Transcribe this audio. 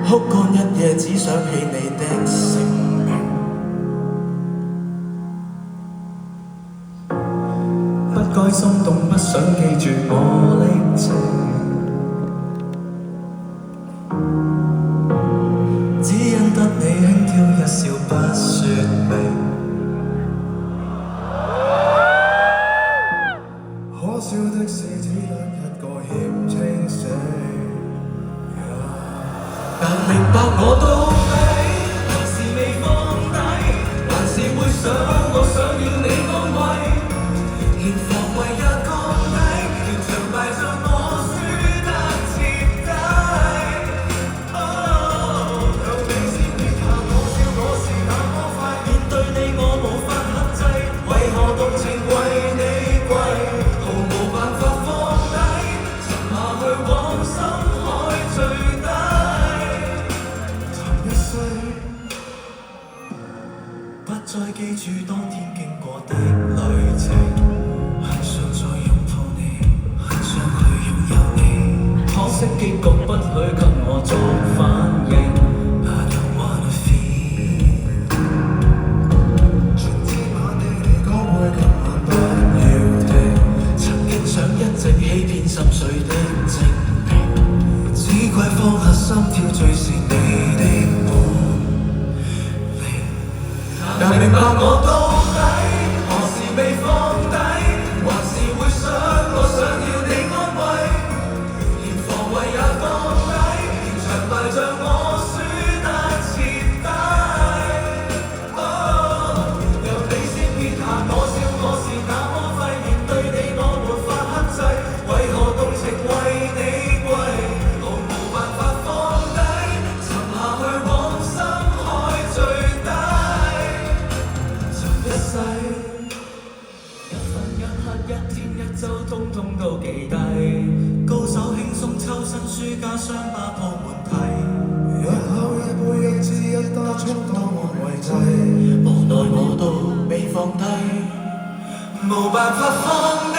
哭乾一夜，只想起你的姓名。不該心動，不想記住我歷程，只因得你輕佻一笑不說明。可笑的是只得一個欠清醒，但明白我到底還是未放低，還是會想我想要你安慰，連防衞也降低，連場敗仗我輸得徹底。讓你先撇下我笑，我是那麼快面對你，我無法克制，為何動情為你貴，毫無辦法放低，沉下去往深海最低。不再記住當天經過的旅程，很想再擁抱你，很想去擁有你，可惜結局不許給我作反應。I don't wanna feel， 全知晚的你講會今晚不要停，曾經想一直欺騙心碎的證明，只怪放下心跳最是你的但明白我到底何時未放低，還是會想我想要你安慰，連防衞也降低，連場敗仗我輸得徹底。讓你先撇下我笑，我是那麼廢，面對你我沒法克制，為何動情為你貴，毫無辦法放低，沉下去往深海最低。一分一刻一天一週通通都記低，高手輕鬆抽身，輸家傷疤鋪滿體，一口一杯一支一打充當安慰劑，無奈我都未放低，無辦法放低。